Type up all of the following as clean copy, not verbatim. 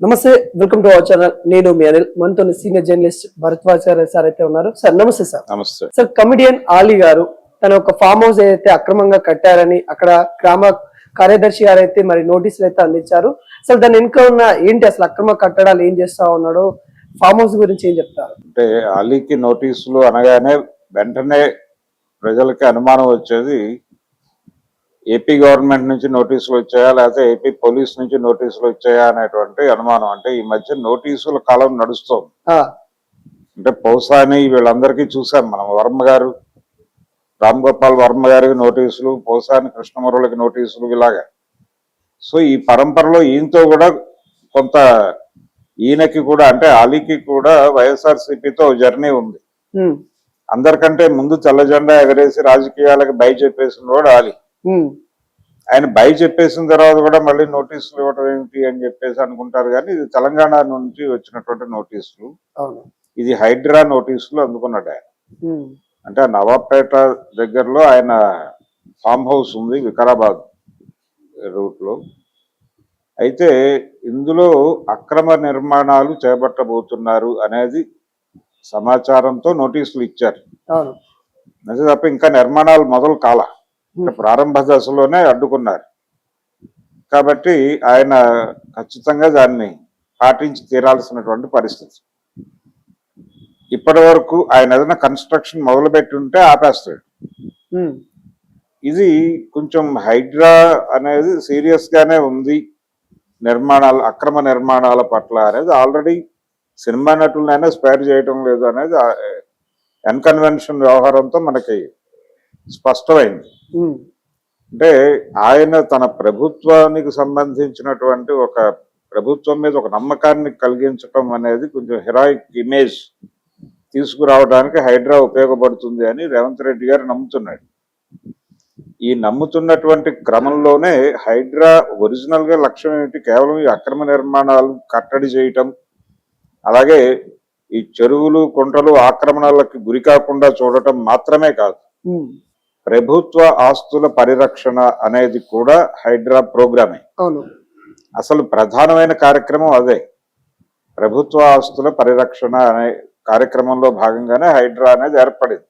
నమస్తే, welcome to our channel. నేను మీ అనిల్. మనతో సీనియర్ జర్నలిస్ట్ భరద్వాజ సార్ అయితే ఉన్నారు. సార్ నమస్తే. సార్ నమస్తే. సార్, కమిడియన్ ఆలీ గారు తన ఒక ఫామ్ హౌస్ ఏదైతే అక్రమంగా కట్టారని అక్కడ గ్రామ కార్యదర్శి గారు అయితే మరి నోటీసులు అయితే అందించారు. అసలు దాని వెనుక ఉన్న ఏంటి, అసలు అక్రమ కట్టడాలు ఏం చేస్తా ఉన్నాడు, ఫామ్ హౌస్ గురించి ఏం చెప్తారు? అంటే ఆలీకి నోటీసులు అనగానే వెంటనే ప్రజలకి అనుమానం వచ్చేది ఏపీ గవర్నమెంట్ నుంచి నోటీసులు వచ్చాయా లేకపోతే ఏపీ పోలీస్ నుంచి నోటీసులు వచ్చాయా అనేటువంటి అనుమానం. అంటే ఈ మధ్య నోటీసుల కాలం నడుస్తోంది. అంటే పౌసాని వీళ్ళందరికీ చూసాం మనం. వర్మ గారు, రామ్ గోపాల్ వర్మ గారికి నోటీసులు, పౌసాని కృష్ణమురళికి నోటీసులు, ఇలాగా. సో ఈ పరంపరలో ఈయనతో కూడా కొంత, ఈయనకి కూడా అంటే ఆలీకి కూడా వైఎస్ఆర్సీపీతో జర్నీ ఉంది. అందరికంటే ముందు తెల్ల జెండా ఎగరేసి రాజకీయాలకు బై చెప్పేసిన వాడు ఆలీ. ఆయన బై చెప్పేసిన తర్వాత కూడా మళ్ళీ నోటీసులు ఇవ్వడం ఏమిటి అని చెప్పేసి అనుకుంటారు. కానీ ఇది తెలంగాణ నుంచి వచ్చినటువంటి నోటీసులు, ఇది హైడ్రా నోటీసులు అందుకున్నాడు ఆయన. అంటే నవాబ్పేట దగ్గరలో ఆయన ఫామ్ హౌస్ ఉంది వికారాబాద్ రూట్ లో. అయితే ఇందులో అక్రమ నిర్మాణాలు చేపట్టబోతున్నారు అనేది సమాచారంతో నోటీసులు ఇచ్చారు. నిజం తప్ప ఇంకా నిర్మాణాలు మొదలు కాల, ప్రారంభ దశలోనే అడ్డుకున్నారు. కాబట్టి ఆయన ఖచ్చితంగా దాన్ని పాటించి తీరాల్సినటువంటి పరిస్థితి. ఇప్పటి వరకు ఆయన ఏదైనా కన్స్ట్రక్షన్ మొదలుపెట్టి ఉంటే ఆపేస్తాడు. ఇది కొంచెం హైడ్రా అనేది సీరియస్ గానే ఉంది నిర్మాణాలు, అక్రమ నిర్మాణాల పట్ల అనేది. ఆల్రెడీ సినిమా నటులనైనా స్పేర్ చేయటం లేదు అనేది అన్కన్వెన్షన్ వ్యవహారంతో మనకి స్పష్టమైంది. అంటే ఆయన తన ప్రభుత్వానికి సంబంధించినటువంటి ఒక ప్రభుత్వం మీద ఒక నమ్మకాన్ని కలిగించటం అనేది కొంచెం హెరాయిక్ ఇమేజ్ తీసుకురావడానికి హైడ్రా ఉపయోగపడుతుంది అని రేవంత్ రెడ్డి గారు నమ్ముతున్నాడు. ఈ నమ్ముతున్నటువంటి క్రమంలోనే హైడ్రా ఒరిజినల్ గా లక్ష్యం ఏమిటి, కేవలం ఈ అక్రమ నిర్మాణాలు కట్టడి చేయటం, అలాగే ఈ చెరువులు కుంటలు ఆక్రమణలకు గురి కాకుండా చూడటం మాత్రమే కాదు, ప్రభుత్వ ఆస్తుల పరిరక్షణ అనేది కూడా హైడ్రా ప్రోగ్రామే. అసలు ప్రధానమైన కార్యక్రమం అదే. ప్రభుత్వ ఆస్తుల పరిరక్షణ అనే కార్యక్రమంలో భాగంగానే హైడ్రా అనేది ఏర్పడింది.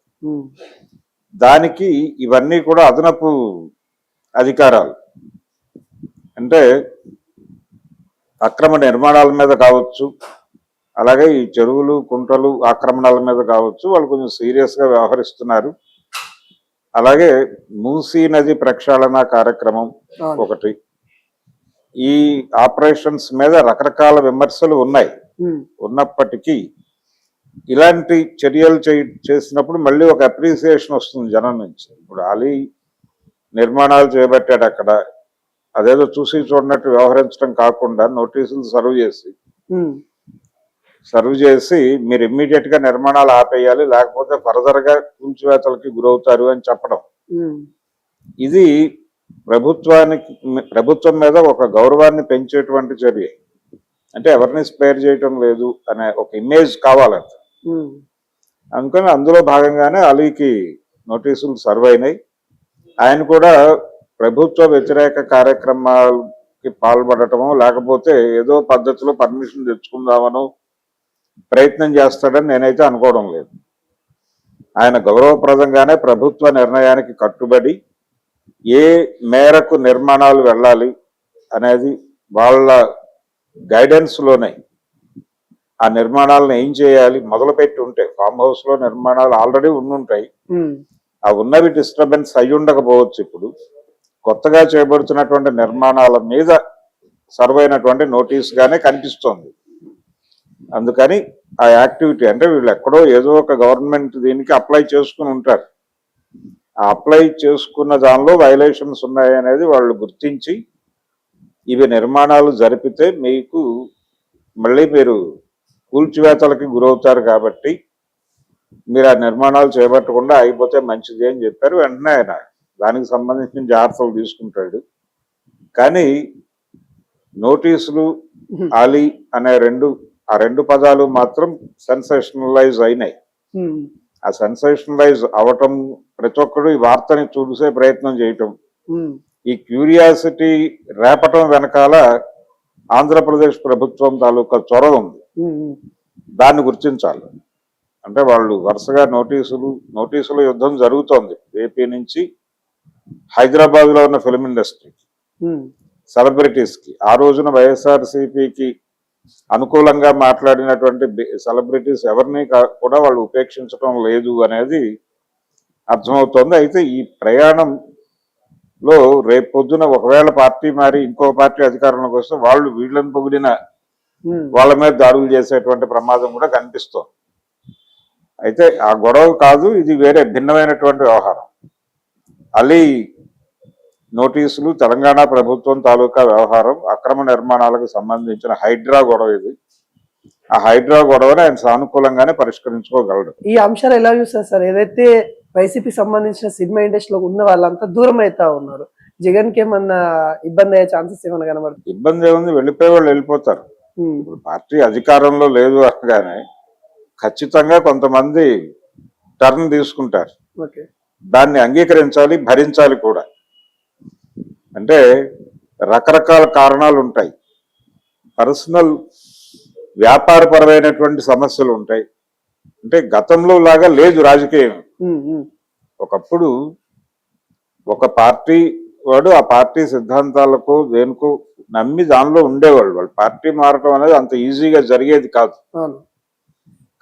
దానికి ఇవన్నీ కూడా అదనపు అధికారాలు. అంటే అక్రమ నిర్మాణాల మీద కావచ్చు, అలాగే ఈ చెరువులు కుంటలు ఆక్రమణల మీద కావచ్చు, వాళ్ళు కొంచెం సీరియస్ గా వ్యవహరిస్తున్నారు. అలాగే మూసీ నది ప్రక్షాళన కార్యక్రమం ఒకటి. ఈ ఆపరేషన్స్ మీద రకరకాల విమర్శలు ఉన్నాయి. ఉన్నప్పటికీ ఇలాంటి చర్యలు చేసినప్పుడు మళ్ళీ ఒక అప్రిసియేషన్ వస్తుంది జనం నుంచి. ఇప్పుడు ఆలీ నిర్మాణాలు చేపట్టాడు అక్కడ, అదేదో చూసి చూడనట్టు వ్యవహరించడం కాకుండా నోటీసులు సర్వ్ చేసి మీరు ఇమ్మీడియట్ గా నిర్మాణాలు ఆపేయాలి, లేకపోతే ఫర్దర్ గా కూల్చివేతలకి గురవుతారు అని చెప్పడం. ఇది ప్రభుత్వం మీద ఒక గౌరవాన్ని పెంచేటువంటి చర్య. అంటే ఎవరిని స్పేర్ చేయటం లేదు అనే ఒక ఇమేజ్ కావాలంట. అందుకని అందులో భాగంగానే అలీకి నోటీసులు సర్వ్ అయినాయి. ఆయన కూడా ప్రభుత్వ వ్యతిరేక కార్యక్రమాలకి పాల్పడటమో లేకపోతే ఏదో పద్ధతిలో పర్మిషన్ తెచ్చుకుందామనో ప్రయత్నం చేస్తాడని నేనైతే అనుకోవడం లేదు. ఆయన గౌరవప్రదంగానే ప్రభుత్వ నిర్ణయానికి కట్టుబడి ఏ మేరకు నిర్మాణాలు వెళ్ళాలి అనేది వాళ్ళ గైడెన్స్ లోనే ఆ నిర్మాణాలను ఏం చేయాలి మొదలుపెట్టి ఉంటే, ఫామ్ హౌస్ లో నిర్మాణాలు ఆల్రెడీ ఉండుంటాయి, ఆ ఉన్నవి డిస్టర్బెన్స్ అయి ఉండకపోవచ్చు. ఇప్పుడు కొత్తగా చేపడుతున్నటువంటి నిర్మాణాల మీద సర్వ్ అయినటువంటి నోటీస్ గానే కనిపిస్తోంది. అందుకని ఆ యాక్టివిటీ అంటే వీళ్ళు ఎక్కడో ఏదో ఒక గవర్నమెంట్ దీనికి అప్లై చేసుకుని ఉంటారు. ఆ అప్లై చేసుకున్న దానిలో వైలేషన్స్ ఉన్నాయి అనేది వాళ్ళు గుర్తించి ఇవి నిర్మాణాలు జరిపితే మీకు మళ్ళీ మీరు కూల్చివేతలకి గురవుతారు, కాబట్టి మీరు ఆ నిర్మాణాలు చేపట్టకుండా అయిపోతే మంచిది అని చెప్పారు. వెంటనే ఆయన దానికి సంబంధించిన జాగ్రత్తలు తీసుకుంటాడు. కానీ నోటీసులు ఆలీ అనే ఆ రెండు పదాలు మాత్రం సెన్సేషనలైజ్ అయినాయి. ఆ సెన్సేషనలైజ్ అవటం, ప్రతి ఒక్కరు ఈ వార్తని చూసే ప్రయత్నం చేయటం, ఈ క్యూరియాసిటీ రేపటం వెనకాల ఆంధ్రప్రదేశ్ ప్రభుత్వం తాలూకా చొరవ ఉంది. దాన్ని గుర్తించాలి. అంటే వాళ్ళు వరుసగా నోటీసుల యుద్ధం జరుగుతోంది. ఏపీ నుంచి హైదరాబాద్ లో ఉన్న ఫిల్మ్ ఇండస్ట్రీకి, సెలబ్రిటీస్ కి. ఆ రోజున వైఎస్ఆర్సీపీకి అనుకూలంగా మాట్లాడినటువంటి సెలబ్రిటీస్ ఎవరిని కూడా వాళ్ళు ఉపేక్షించడం లేదు అనేది అర్థమవుతోంది. అయితే ఈ ప్రయాణంలో రేపు పొద్దున ఒకవేళ పార్టీ మారి ఇంకో పార్టీ అధికారంలోకి వస్తే వాళ్ళు వీళ్ళని పొగిడిన వాళ్ళ మీద దాడులు చేసేటువంటి ప్రమాదం కూడా కనిపిస్తోంది. అయితే ఆ గొడవ కాదు, ఇది వేరే భిన్నమైనటువంటి వ్యవహారం. అలీ నోటీసులు, తెలంగాణ ప్రభుత్వం తాలూకా వ్యవహారం, అక్రమ నిర్మాణాలకు సంబంధించిన హైడ్రా గొడవ ఇది. ఆ హైడ్రా గొడవని ఆయన సానుకూలంగానే పరిష్కరించుకోగలడు. ఈ అంశాలు ఎలా చూస్తారు సార్? ఏదైతే వైసీపీ సంబంధించిన సినిమా ఇండస్ట్రీలో ఉన్న వాళ్ళంతా దూరం అవుతా ఉన్నారు, జగన్ కి ఏమన్నా ఇబ్బంది అయ్యే ఛాన్సెస్ ఏమైనా కనబడుతుంది? ఇబ్బంది ఏముంది, వెళ్ళిపోయే వాళ్ళు వెళ్ళిపోతారు. ఇప్పుడు పార్టీ అధికారంలో లేదు అనగానే ఖచ్చితంగా కొంతమంది టర్న్ తీసుకుంటారు. దాన్ని అంగీకరించాలి, భరించాలి కూడా. అంటే రకరకాల కారణాలు ఉంటాయి. పర్సనల్ వ్యాపారపరమైనటువంటి సమస్యలు ఉంటాయి. అంటే గతంలో లాగా లేదు రాజకీయం. ఒకప్పుడు ఒక పార్టీ వాడు ఆ పార్టీ సిద్ధాంతాలకు దేనికో నమ్మి దానిలో ఉండేవాళ్ళు. వాళ్ళు పార్టీ మారటం అనేది అంత ఈజీగా జరిగేది కాదు.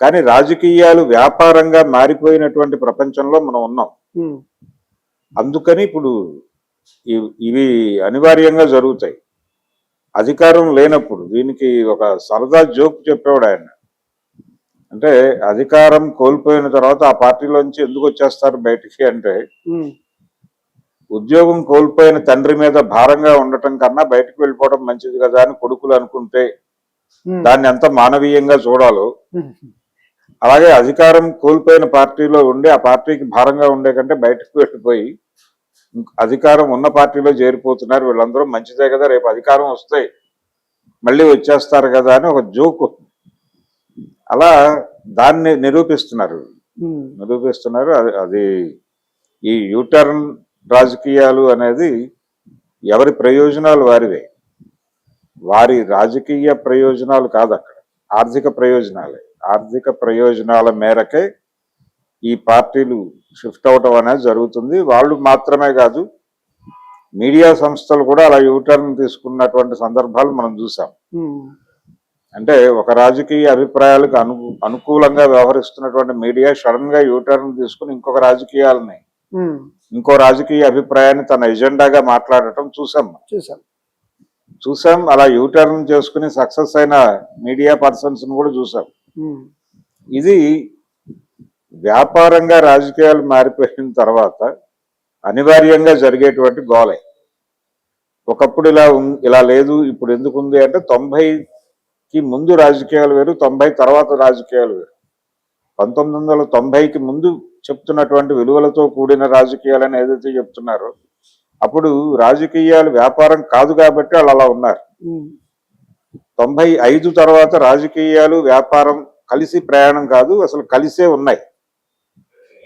కానీ రాజకీయాలు వ్యాపారంగా మారిపోయినటువంటి ప్రపంచంలో మనం ఉన్నాం. అందుకని ఇప్పుడు ఇవి అనివార్యంగా జరుగుతాయి. అధికారం లేనప్పుడు దీనికి ఒక సరదా జోక్ చెప్పేవాడు ఆయన. అంటే అధికారం కోల్పోయిన తర్వాత ఆ పార్టీలోంచి ఎందుకు వచ్చేస్తారు బయటికి అంటే, ఉద్యోగం కోల్పోయిన తండ్రి మీద భారంగా ఉండటం కన్నా బయటకు వెళ్ళిపోవడం మంచిది కదా అని కొడుకులు అనుకుంటే దాన్ని ఎంత మానవీయంగా చూడాలో, అలాగే అధికారం కోల్పోయిన పార్టీలో ఉండి ఆ పార్టీకి భారంగా ఉండే కంటే బయటకు వెళ్ళిపోయి అధికారం ఉన్న పార్టీలో చేరిపోతున్నారు వీళ్ళందరూ, మంచిదే కదా, రేపు అధికారం వస్తే మళ్ళీ వచ్చేస్తారు కదా అని ఒక జోకు. అలా దాన్ని నిరూపిస్తున్నారు. అది ఈ యూటర్న్ రాజకీయాలు అనేది ఎవరి ప్రయోజనాలు వారివే. వారి రాజకీయ ప్రయోజనాలు కాదు, అక్కడ ఆర్థిక ప్రయోజనాలే. ఆర్థిక ప్రయోజనాల మేరకే ఈ పార్టీలు షిఫ్ట్ అవటం అనేది జరుగుతుంది. వాళ్ళు మాత్రమే కాదు, మీడియా సంస్థలు కూడా అలా యూటర్న్ తీసుకున్నటువంటి సందర్భాలు మనం చూసాం. అంటే ఒక రాజకీయ అభిప్రాయాలకు అనుకూలంగా వ్యవహరిస్తున్నటువంటి మీడియా సడన్ గా యూటర్న్ తీసుకుని ఇంకో రాజకీయ అభిప్రాయాన్ని తన ఎజెండాగా మాట్లాడటం చూసాం. అలా యూటర్న్ చేసుకుని సక్సెస్ అయిన మీడియా పర్సన్స్ కూడా చూసాం. ఇది వ్యాపారంగా రాజకీయాలు మారిపోయిన తర్వాత అనివార్యంగా జరిగేటువంటి గోలే. ఒకప్పుడు ఇలా లేదు, ఇప్పుడు ఎందుకు ఉంది అంటే 90కి ముందు రాజకీయాలు వేరు, 90 తర్వాత రాజకీయాలు వేరు. 1990కి ముందు చెప్తున్నటువంటి విలువలతో కూడిన రాజకీయాలని ఏదైతే చెప్తున్నారో, అప్పుడు రాజకీయాలు వ్యాపారం కాదు కాబట్టి వాళ్ళు అలా ఉన్నారు. 95 తర్వాత రాజకీయాలు వ్యాపారం కలిసి ప్రయాణం కాదు, అసలు కలిసే ఉన్నాయి.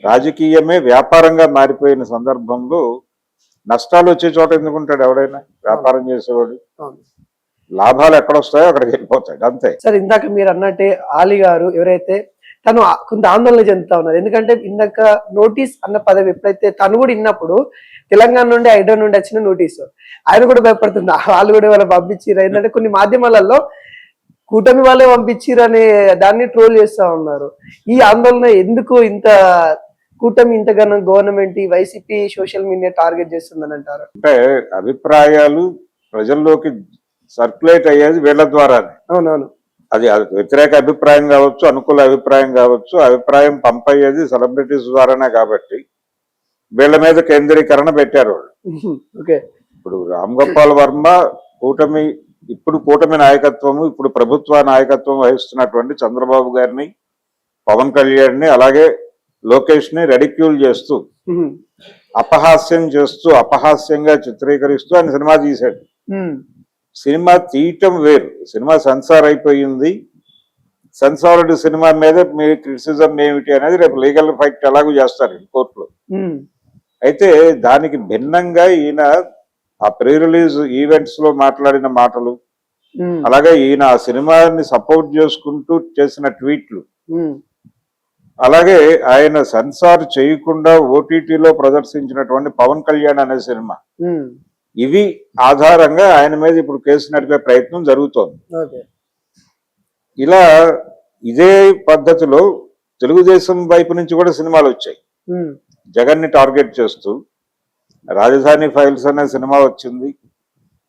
రాజకీయమే వ్యాపారంగా మారిపోయిన సందర్భంలో నష్టాలు వచ్చే చోట ఎందుకుంటాడు ఎవడైనా వ్యాపారం చేసేవాడు? లాభాలు ఎక్కడొస్తాయో అక్కడికి వెళ్ళిపోతాడు, అంతే. సార్, ఇందాక మీరు అన్నట్టే ఆలీ గారు ఎవరైతే తను కొంత ఆందోళన చెందుతా ఉన్నారు. ఎందుకంటే ఇందాక నోటీస్ అన్న పదవి ఎప్పుడైతే తను కూడా విన్నప్పుడు తెలంగాణ నుండి హైడ్రా నుండి వచ్చిన నోటీసు ఆయన కూడా భయపడుతుంది. వాళ్ళు కూడా వాళ్ళు పంపించారు. ఏంటంటే కొన్ని మాధ్యమాలలో కూటమి వాళ్ళే పంపించారు అనే దాన్ని ట్రోల్ చేస్తా ఉన్నారు. ఈ ఆందోళన ఎందుకు ఇంత కూటమి ఇంతగానో government YCP social media target చేస్తుందని అంటారు? అంటే అభిప్రాయాలు ప్రజల్లోకి సర్క్యులేట్ అయ్యేది వీళ్ళ ద్వారానే. అవునవును. అది వ్యతిరేక అభిప్రాయం కావచ్చు, అనుకూల అభిప్రాయం కావచ్చు, అభిప్రాయం పంపయ్యేది సెలబ్రిటీస్ ద్వారానే. కాబట్టి వీళ్ళ మీద కేంద్రీకరణ పెట్టారు వాళ్ళు. ఇప్పుడు రామ్ గోపాల్ వర్మ కూటమి నాయకత్వము, ఇప్పుడు ప్రభుత్వ నాయకత్వం వహిస్తున్నటువంటి చంద్రబాబు గారిని, పవన్ కళ్యాణ్ ని, అలాగే లోకేష్ ని రెడిక్యూల్ చేస్తూ, అపహాస్యం చేస్తూ, అపహాస్యంగా చిత్రీకరిస్తూ ఆయన సినిమా తీశాడు. సినిమా తీయటం వేరు, సినిమా సెన్సార్ అయిపోయింది. సెన్సార్డ్ సినిమా మీద మీ క్రిటిసిజం ఏమిటి అనేది రేపు లీగల్ ఫైట్ ఎలాగూ చేస్తారు కోర్టులో. అయితే దానికి భిన్నంగా ఈయన ఆ ప్రీ రిలీజ్ ఈవెంట్స్ లో మాట్లాడిన మాటలు, ఉమ్, అలాగే ఈయన ఆ సినిమాని సపోర్ట్ చేసుకుంటూ చేసిన ట్వీట్లు, ఉమ్, అలాగే ఆయన సెన్సార్ చేయకుండా ఓటీటీలో ప్రదర్శించినటువంటి పవన్ కళ్యాణ్ అనే సినిమా, ఉమ్, ఇవి ఆధారంగా ఆయన మీద ఇప్పుడు కేసు నడిపే ప్రయత్నం జరుగుతోంది. ఓకే. ఇలా ఇదే పద్ధతిలో తెలుగుదేశం వైపు నుంచి కూడా సినిమాలు వచ్చాయి ఉమ్, జగన్ ని టార్గెట్ చేస్తూ. రాజధాని ఫైల్స్ అనే సినిమా వచ్చింది,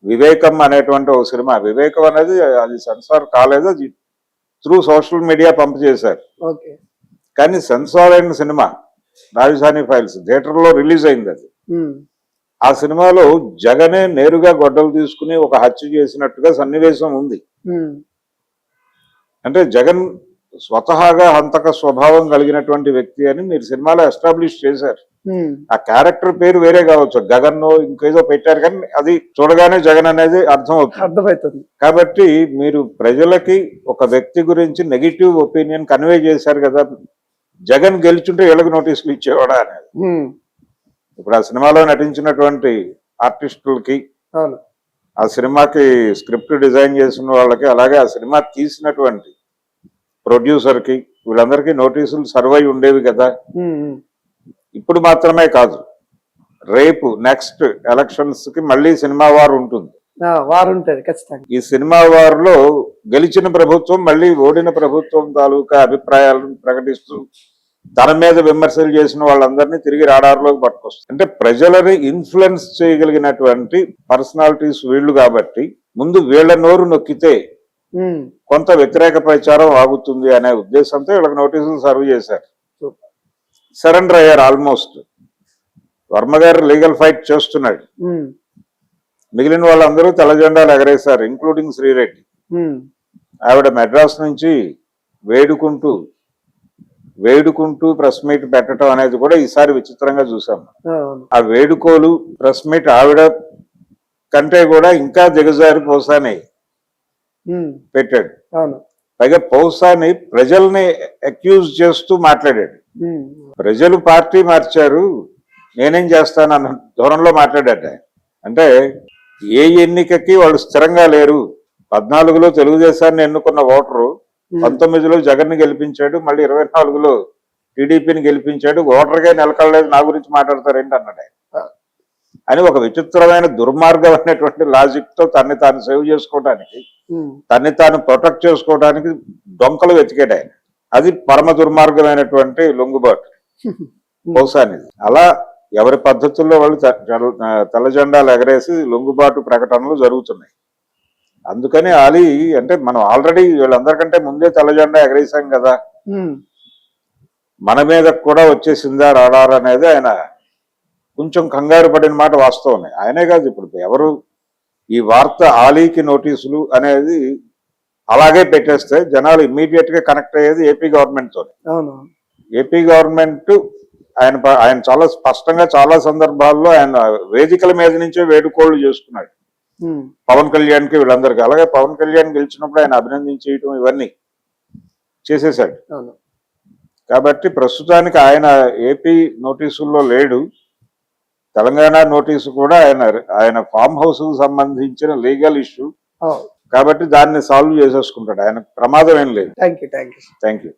వివేకం అనేటువంటి ఒక సినిమా. వివేకం అనేది అది సెన్సార్ కాలేదు, అది త్రూ సోషల్ మీడియా పంపు చేశారు. ఓకే. కానీ సెన్సార్ అయిన సినిమా రాజధాని ఫైల్స్ థియేటర్లో రిలీజ్ అయింది. అది ఉమ్, ఆ సినిమాలో జగనే నేరుగా గొడ్డలు తీసుకుని ఒక హత్య చేసినట్టుగా సన్నివేశం ఉంది. ఉమ్, అంటే జగన్ స్వతహాగా హంతక స్వభావం కలిగినటువంటి వ్యక్తి అని మీరు సినిమాలో ఎస్టాబ్లిష్ చేశారు. ఉమ్, ఆ క్యారెక్టర్ పేరు వేరే కావచ్చు, గగన్ ఇంకేదో పెట్టారు, కానీ అది చూడగానే జగన్ అనేది అర్థం అవుతుంది. అర్థమవుతుంది. కాబట్టి మీరు ప్రజలకి ఒక వ్యక్తి గురించి నెగిటివ్ ఒపీనియన్ కన్వే చేశారు కదా. జగన్ గెలుచుంటే వీళ్ళకి నోటీసులు ఇచ్చేవాడా అనేది. ఉమ్, ఇప్పుడు ఆ సినిమాలో నటించినటువంటి ఆర్టిస్టులకి, అవును. ఆ సినిమాకి స్క్రిప్ట్ డిజైన్ చేసిన వాళ్ళకి, అలాగే ఆ సినిమా తీసినటువంటి ప్రొడ్యూసర్కి, వీళ్ళందరికీ నోటీసులు సర్వ్ అయి ఉండేవి కదా. ఉమ్, ఉమ్, ఇప్పుడు మాత్రమే కాదు, రేపు నెక్స్ట్ ఎలక్షన్స్ కి మళ్ళీ సినిమా వారు ఉంటుంది. వారు ఉంటుంది ఖచ్చితంగా. ఈ సినిమా వారిలో గెలిచిన ప్రభుత్వం మళ్ళీ ఓడిన ప్రభుత్వం తాలూకా అభిప్రాయాలను ప్రకటిస్తూ తన మీద విమర్శలు చేసిన వాళ్ళందరినీ తిరిగి రాడార్లోకి పట్టుకొస్తుంది. అంటే ప్రజలని ఇన్ఫ్లుయెన్స్ చేయగలిగినటువంటి పర్సనాలిటీస్ వీళ్ళు కాబట్టి ముందు వీళ్ళ నోరు నొక్కితే ఉమ్, కొంత వ్యతిరేక ప్రచారం ఆగుతుంది అనే ఉద్దేశంతో వీళ్ళకి నోటీసులు సర్వ్ చేశారు. సరెండర్ అయ్యారు ఆల్మోస్ట్. వర్మ గారు లీగల్ ఫైట్ చేస్తున్నాడు, ఉమ్, మిగిలిన వాళ్ళందరూ తెల్ల జెండాలు ఎగరేశారు, ఇంక్లూడింగ్ శ్రీరెడ్డి. ఉమ్, ఆవిడ మెడ్రాస్ నుంచి వేడుకుంటూ ప్రెస్ మీట్ పెట్టడం అనేది కూడా ఈసారి విచిత్రంగా చూసాము. అవును. ఆ వేడుకోలు ప్రెస్ మీట్ ఆవిడ కంటే కూడా ఇంకా దిగజారి పోసాని ఉమ్, పెట్టాడు. అవును. పైగా పౌసాని ప్రజల్ని అక్యూజ్ చేస్తూ మాట్లాడాడు. ఉమ్, ప్రజలు పార్టీ మార్చారు, నేనేం చేస్తానన్న ధోరణిలో మాట్లాడాడు. అంటే ఏ ఎన్నికకి వాళ్ళు స్థిరంగా లేరు. 14లో తెలుగుదేశాన్ని ఎన్నుకున్న ఓటరు 19లో జగన్ ని గెలిపించాడు, మళ్ళీ 24లో టీడీపీని గెలిపించాడు, ఓటర్గా నిలకడలేదు, నా గురించి మాట్లాడతారేంటి అన్నాడు ఆయన. అని ఒక విచిత్రమైన దుర్మార్గమైనటువంటి లాజిక్ తో తన్ని తాను సేవ్ చేసుకోవడానికి, ఉమ్, తన్ని తాను ప్రొటెక్ట్ చేసుకోవడానికి డొంకలు వెతికాడు ఆయన. అది పరమ దుర్మార్గమైనటువంటి లొంగుబాటు పౌసానిది. అలా ఎవరి పద్ధతుల్లో వాళ్ళు తెల్ల జెండాలు ఎగరేసి లొంగుబాటు ప్రకటనలు జరుగుతున్నాయి. అందుకని ఆలీ అంటే మనం ఆల్రెడీ వీళ్ళందరికంటే ముందే తెల్ల జెండా ఎగరేసాం కదా, ఉమ్, మన మీద కూడా వచ్చేసిందా రాడార్ అనేది ఆయన కొంచెం కంగారు పడిన మాట వాస్తవమే. ఆయనే కాదు, ఇప్పుడు ఎవరు ఈ వార్త ఆలీకి నోటీసులు అనేది అలాగే పెట్టేస్తే జనాలు ఇమ్మీడియట్ గా కనెక్ట్ అయ్యేది ఏపీ గవర్నమెంట్ తోనే. అవును. ఏపీ గవర్నమెంట్ ఆయన చాలా స్పష్టంగా చాలా సందర్భాల్లో ఆయన వేదికల మీద నుంచే వేడుకోళ్లు చేసుకున్నాడు ఉమ్, పవన్ కళ్యాణ్ కి, వీళ్ళందరికీ. అలాగే పవన్ కళ్యాణ్ గెలిచినప్పుడు ఆయన అభినందించేయటం ఇవన్నీ చేసేసాడు. అవును. కాబట్టి ప్రస్తుతానికి ఆయన ఏపీ నోటీసుల్లో లేడు. తెలంగాణ నోటీసు కూడా ఆయన ఫామ్ హౌస్ కు సంబంధించిన లీగల్ ఇష్యూ అవును. కాబట్టి దాన్ని సాల్వ్ చేసేసుకుంటాడు. ఆయన ప్రమాదం ఏం లేదు. Thank you. Thank you.